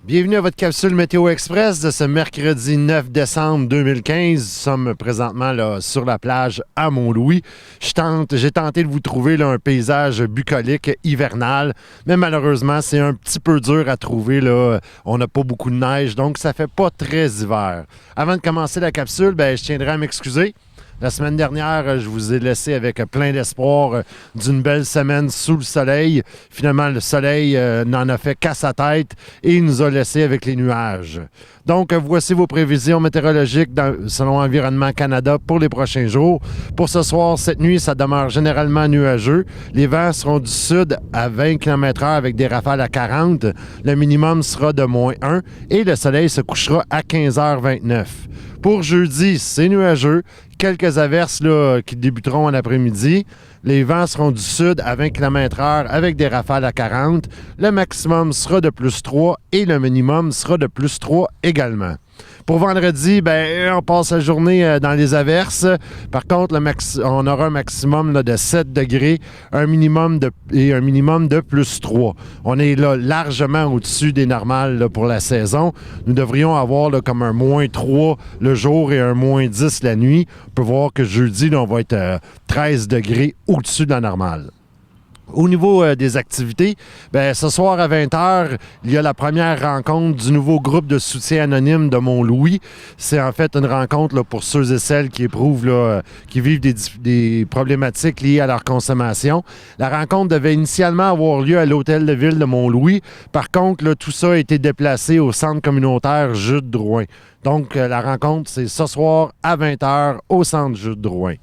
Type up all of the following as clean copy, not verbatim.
Bienvenue à votre capsule Météo Express de ce mercredi 9 décembre 2015. Nous sommes présentement là, sur la plage à Mont-Louis. J'ai tenté de vous trouver là, un paysage bucolique hivernal, mais malheureusement, c'est un petit peu dur à trouver. Là. On n'a pas beaucoup de neige, donc ça fait pas très hiver. Avant de commencer la capsule, je tiendrai à m'excuser. La semaine dernière, je vous ai laissé avec plein d'espoir d'une belle semaine sous le soleil. Finalement, le soleil n'en a fait qu'à sa tête et il nous a laissé avec les nuages. Donc, voici vos prévisions météorologiques selon Environnement Canada pour les prochains jours. Pour ce soir, cette nuit, ça demeure généralement nuageux. Les vents seront du sud à 20 km/h avec des rafales à 40. Le minimum sera de -1 et le soleil se couchera à 15h29. Pour jeudi, c'est nuageux. Quelques averses là, qui débuteront en après-midi. Les vents seront du sud à 20 km/h avec des rafales à 40. Le maximum sera de +3 et le minimum sera de +3 également. Pour vendredi, on passe la journée dans les averses. Par contre, on aura un maximum là, de 7 degrés et un minimum de +3. On est là largement au-dessus des normales là, pour la saison. Nous devrions avoir là, comme un -3 le jour et un -10 la nuit. On peut voir que jeudi, là, on va être 13 degrés au-dessus de la normale. Au niveau des activités, ce soir à 20h, il y a la première rencontre du nouveau groupe de soutien anonyme de Mont-Louis. C'est en fait une rencontre là, pour ceux et celles qui éprouvent, là, qui vivent des problématiques liées à leur consommation. La rencontre devait initialement avoir lieu à l'hôtel de ville de Mont-Louis. Par contre, là, tout ça a été déplacé au centre communautaire Jude Drouin. Donc, la rencontre, c'est ce soir à 20h au centre Jude Drouin.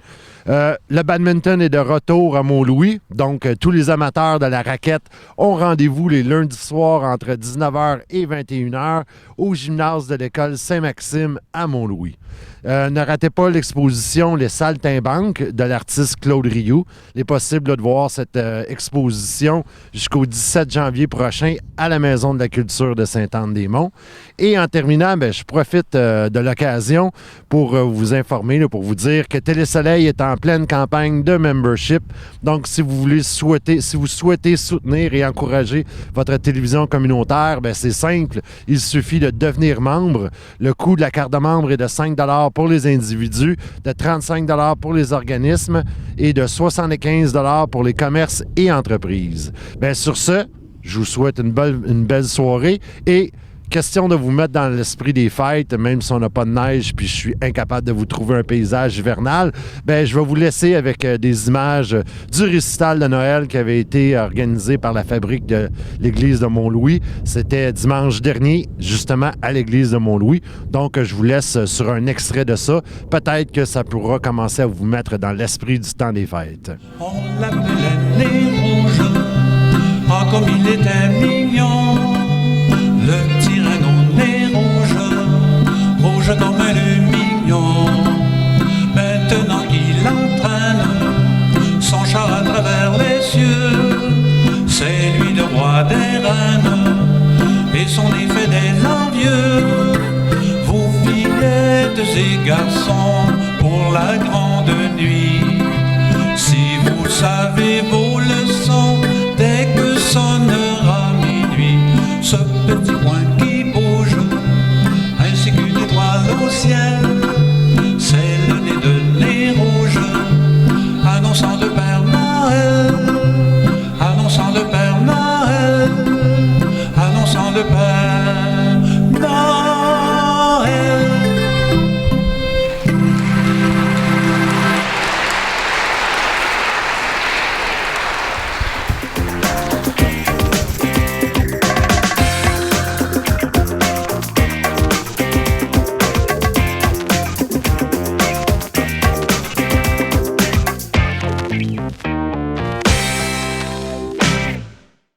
Le badminton est de retour à Mont-Louis. Donc, tous les amateurs de la raquette ont rendez-vous les lundis soirs entre 19h et 21h au gymnase de l'école Saint-Maxime à Mont-Louis. Ne ratez pas l'exposition Les Saltimbanques de l'artiste Claude Rioux. Il est possible là, de voir cette exposition jusqu'au 17 janvier prochain à la Maison de la Culture de Sainte-Anne-des-Monts. Et en terminant, je profite de l'occasion pour vous informer, là, pour vous dire que Télésoleil est en pleine campagne de membership. Donc, si vous souhaitez soutenir et encourager votre télévision communautaire, c'est simple. Il suffit de devenir membre. Le coût de la carte de membre est de 5 $ pour les individus, de 35 $ pour les organismes et de 75 $ pour les commerces et entreprises. Sur ce, je vous souhaite une belle soirée et question de vous mettre dans l'esprit des fêtes, même si on n'a pas de neige puis je suis incapable de vous trouver un paysage hivernal, je vais vous laisser avec des images du récital de Noël qui avait été organisé par la fabrique de l'église de Mont-Louis. C'était dimanche dernier, justement à l'église de Mont-Louis. Donc, je vous laisse sur un extrait de ça. Peut-être que ça pourra commencer à vous mettre dans l'esprit du temps des fêtes. On l'appelait Nez Rouge, ah comme il était mignon, le petit Renaud Nez Rouge, rouge comme un lumignon. Maintenant qu'il entraîne son char à travers les cieux, c'est lui le roi des reines et son effet des envieux. Vous fillettes et garçons, pour la grande nuit,